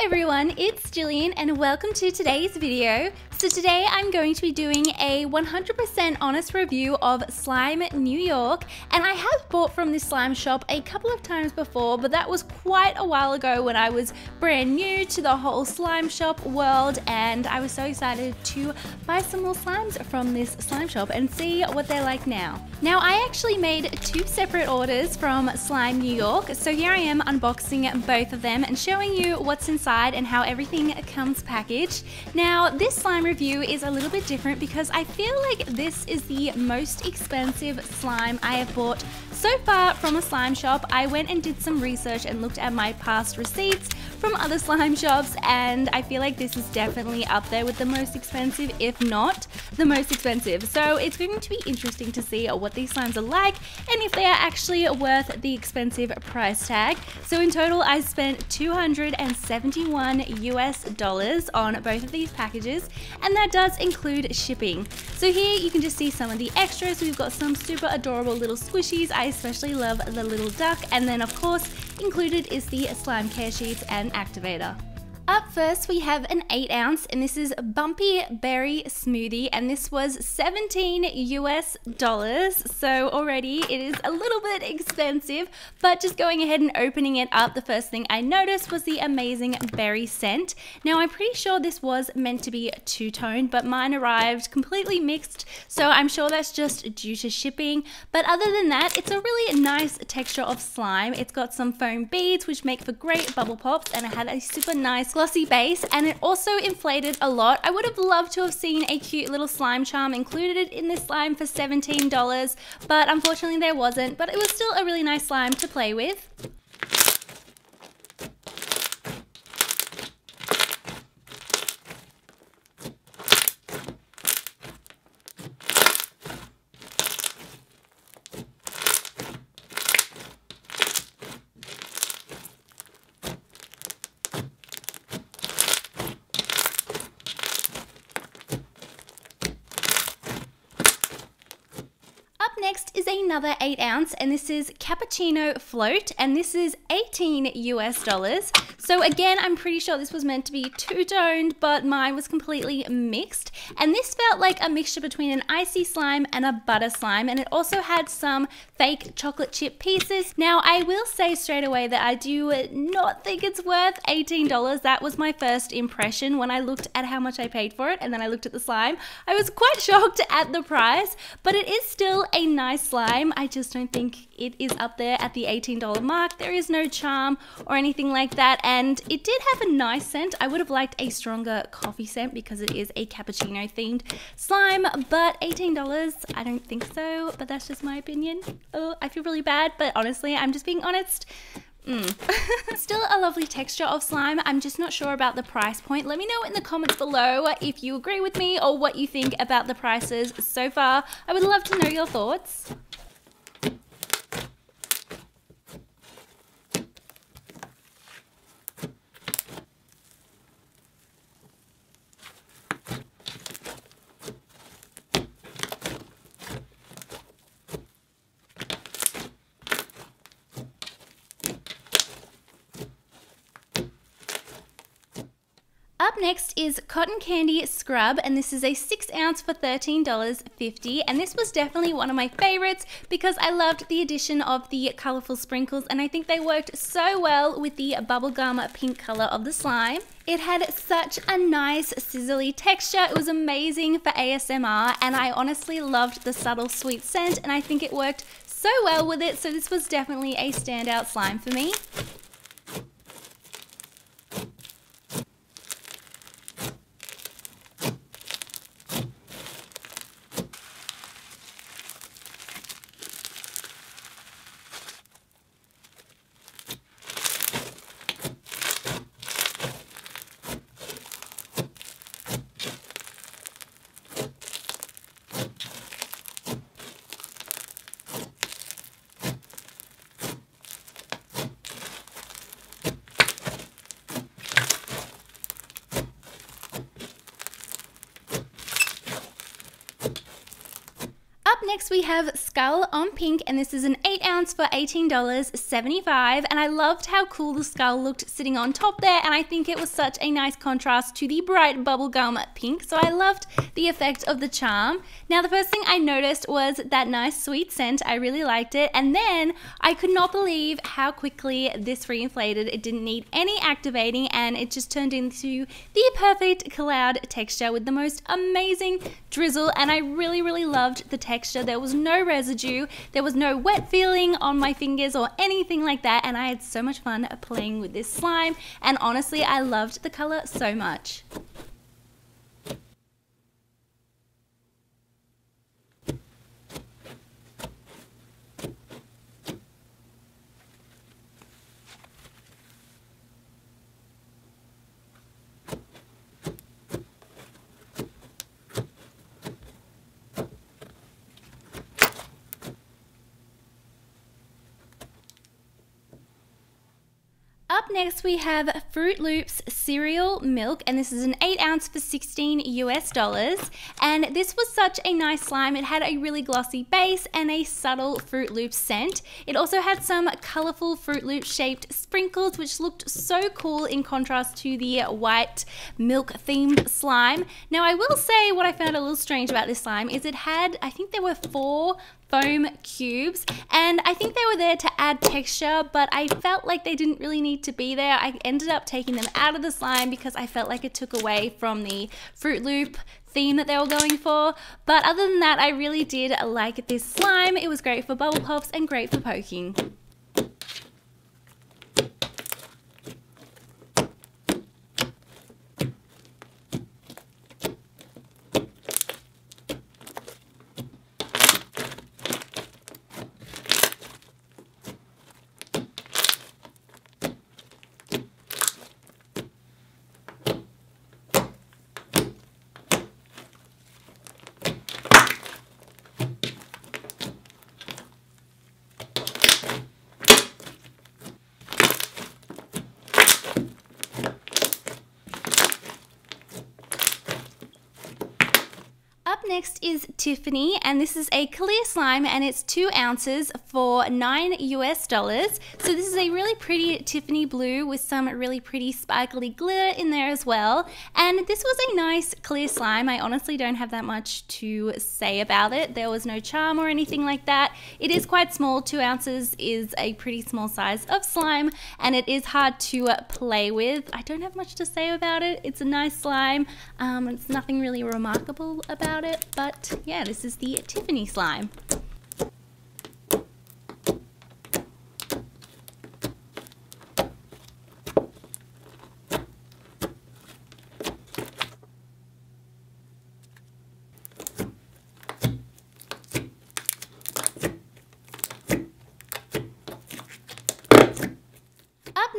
everyone, it's Jillian and welcome to today's video. So today I'm going to be doing a 100% honest review of Slime New York, and I have bought from this slime shop a couple of times before, but that was quite a while ago when I was brand new to the whole slime shop world, and I was so excited to buy some more slimes from this slime shop and see what they're like now. Now I actually made two separate orders from Slime New York, so here I am unboxing both of them and showing you what's inside and how everything comes packaged. Now this slime review is a little bit different because I feel like this is the most expensive slime I have bought so far from a slime shop. I went and did some research and looked at my past receipts from other slime shops, and I feel like this is definitely up there with the most expensive, if not the most expensive. So it's going to be interesting to see what these slimes are like and if they are actually worth the expensive price tag. So in total I spent $271 US on both of these packages, and that does include shipping. So here you can just see some of the extras. We've got some super adorable little squishies. I especially love the little duck, and then of course included is the slime care sheets and activator. Up first we have an 8 ounce, and this is Bumpy Berry Smoothie, and this was $17 US. So already it is a little bit expensive, but just going ahead and opening it up, the first thing I noticed was the amazing berry scent. Now I'm pretty sure this was meant to be two-tone, but mine arrived completely mixed, so I'm sure that's just due to shipping. But other than that, it's a really nice texture of slime. It's got some foam beads which make for great bubble pops, and it had a super nice glossy base, and it also inflated a lot. I would have loved to have seen a cute little slime charm included in this slime for $17, but unfortunately there wasn't, but it was still a really nice slime to play with. Next is another 8 ounce, and this is Cappuccino Float, and this is $18 US. So again, I'm pretty sure this was meant to be two-toned, but mine was completely mixed, and this felt like a mixture between an icy slime and a butter slime, and it also had some fake chocolate chip pieces. Now I will say straight away that I do not think it's worth $18. That was my first impression when I looked at how much I paid for it, and then I looked at the slime. I was quite shocked at the price, but it is still a nice slime. I just don't think it is up there at the $18 mark. There is no charm or anything like that, and it did have a nice scent. I would have liked a stronger coffee scent because it is a cappuccino themed slime, but $18, I don't think so, but that's just my opinion. Oh, I feel really bad, but honestly, I'm just being honest. Still a lovely texture of slime. I'm just not sure about the price point. Let me know in the comments below if you agree with me or what you think about the prices so far. I would love to know your thoughts. Up next is Cotton Candy Scrub, and this is a 6 ounce for $13.50, and this was definitely one of my favorites because I loved the addition of the colorful sprinkles, and I think they worked so well with the bubblegum pink color of the slime. It had such a nice sizzly texture. It was amazing for ASMR, and I honestly loved the subtle sweet scent, and I think it worked so well with it, so this was definitely a standout slime for me. Next we have Skull on Pink, and this is an 8 ounce for $18.75, and I loved how cool the skull looked sitting on top there, and I think it was such a nice contrast to the bright bubblegum pink, so I loved the effect of the charm. Now the first thing I noticed was that nice sweet scent. I really liked it, and then I could not believe how quickly this reinflated. It didn't need any activating, and it just turned into the perfect cloud texture with the most amazing drizzle, and I really loved the texture. There was no residue, there was no wet feeling on my fingers or anything like that, and I had so much fun playing with this slime, and honestly I loved the color so much. Up next we have Fruit Loops Cereal Milk, and this is an 8 ounce for $16 US, and this was such a nice slime. It had a really glossy base and a subtle Fruit Loops scent. It also had some colorful Fruit Loop shaped sprinkles which looked so cool in contrast to the white milk themed slime. Now I will say what I found a little strange about this slime is it had, I think there were 4 foam cubes, and I think they were there to add texture, but I felt like they didn't really need to be there. I ended up taking them out of the slime because I felt like it took away from the Fruit Loop theme that they were going for. But other than that, I really did like this slime. It was great for bubble pops and great for poking. Next is Tiffany, and this is a clear slime, and it's 2 ounces for $9 US. So this is a really pretty Tiffany blue with some really pretty sparkly glitter in there as well. And this was a nice clear slime. I honestly don't have that much to say about it. There was no charm or anything like that. It is quite small. 2 ounces is a pretty small size of slime, and it is hard to play with. I don't have much to say about it. It's a nice slime. It's nothing really remarkable about it. But yeah, this is the Tiffany slime.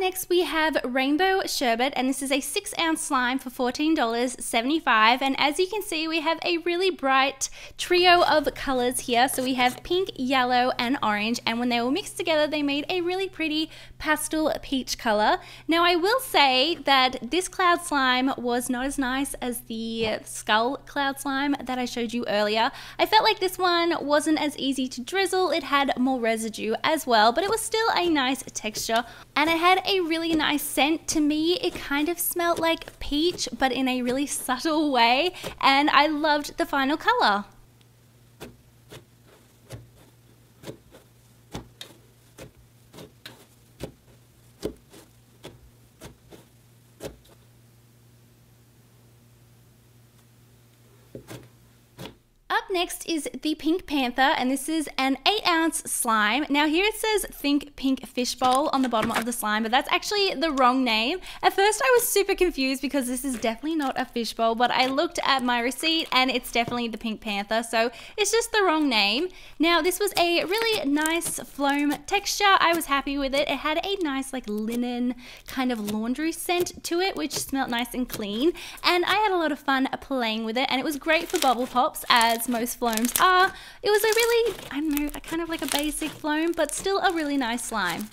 Next we have Rainbow Sherbet, and this is a 6 ounce slime for $14.75, and as you can see we have a really bright trio of colors here. So we have pink, yellow and orange, and when they were mixed together they made a really pretty pastel peach color. Now I will say that this cloud slime was not as nice as the skull cloud slime that I showed you earlier. I felt like this one wasn't as easy to drizzle. It had more residue as well, but it was still a nice texture, and it had a really nice scent. To me it kind of smelled like peach, but in a really subtle way, and I loved the final color. Up next is the Pink Panther, and this is an 8 ounce slime. Now here it says Think Pink Fishbowl on the bottom of the slime, but that's actually the wrong name. At first I was super confused because this is definitely not a fishbowl, but I looked at my receipt and it's definitely the Pink Panther, so it's just the wrong name. Now this was a really nice foam texture. I was happy with it. It had a nice like linen kind of laundry scent to it, which smelled nice and clean, and I had a lot of fun playing with it, and it was great for bubble pops as most floams are. It was a really, I don't know, kind of like a basic foam, but still a really nice slime.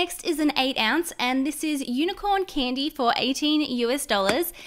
next is an 8 ounce, and this is unicorn candy for $18 US.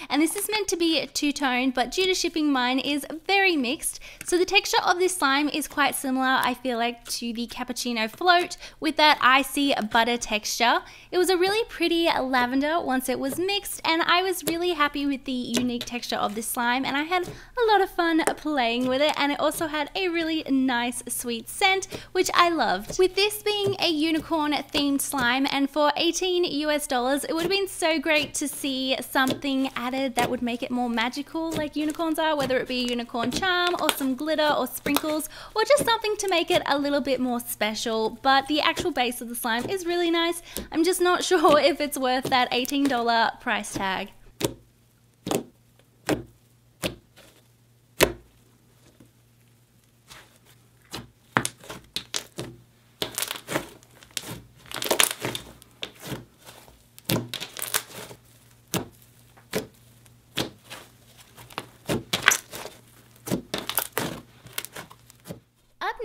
And this is meant to be two-tone, but due to shipping, mine is very mixed. So the texture of this slime is quite similar, I feel like, to the cappuccino float with that icy butter texture. It was a really pretty lavender once it was mixed, and I was really happy with the unique texture of this slime, and I had a lot of fun playing with it, and it also had a really nice sweet scent, which I loved. With this being a unicorn themed slime, and for $18 US, it would have been so great to see something added that would make it more magical like unicorns are, whether it be a unicorn charm or some glitter or sprinkles, or just something to make it a little bit more special. But the actual base of the slime is really nice. I'm just not sure if it's worth that $18 price tag.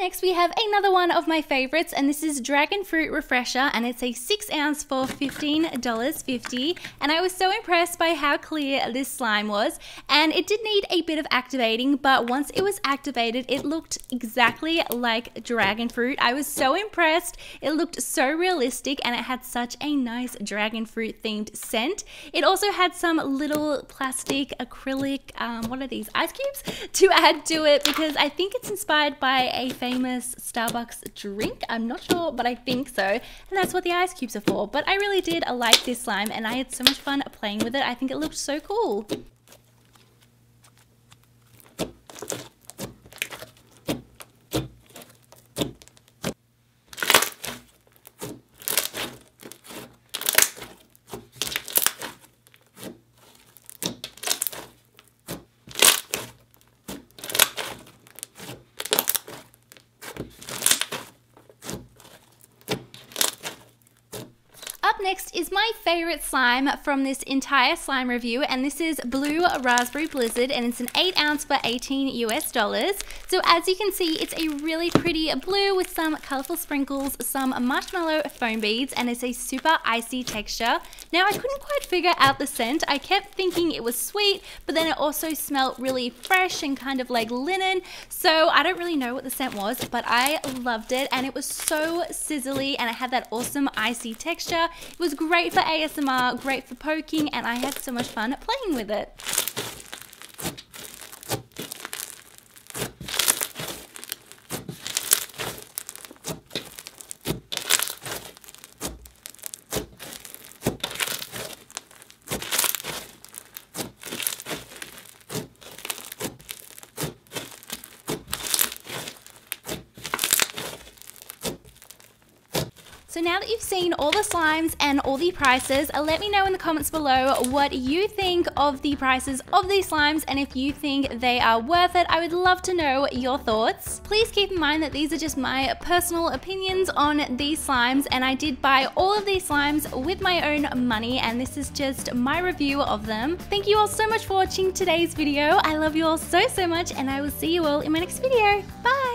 Next we have another one of my favorites, and this is Dragon Fruit Refresher, and it's a 6 ounce for $15.50, and I was so impressed by how clear this slime was, and it did need a bit of activating, but once it was activated it looked exactly like dragon fruit. I was so impressed. It looked so realistic, and it had such a nice dragon fruit themed scent. It also had some little plastic acrylic what are these, ice cubes to add to it, because I think it's inspired by a famous Starbucks drink. I'm not sure, but I think so, and that's what the ice cubes are for. But I really did like this slime, and I had so much fun playing with it. I think it looked so cool. Up next is my favorite slime from this entire slime review, and this is Blue Raspberry Blizzard, and it's an 8 ounce for $18 US. So as you can see, it's a really pretty blue with some colorful sprinkles, some marshmallow foam beads, and it's a super icy texture. Now I couldn't quite figure out the scent. I kept thinking it was sweet, but then it also smelled really fresh and kind of like linen. So I don't really know what the scent was, but I loved it, and it was so sizzly, and it had that awesome icy texture. It was great for ASMR, great for poking, and I had so much fun playing with it. So now that you've seen all the slimes and all the prices, let me know in the comments below what you think of the prices of these slimes, and if you think they are worth it. I would love to know your thoughts. Please keep in mind that these are just my personal opinions on these slimes, and I did buy all of these slimes with my own money, and this is just my review of them. Thank you all so much for watching today's video. I love you all so much, and I will see you all in my next video. Bye!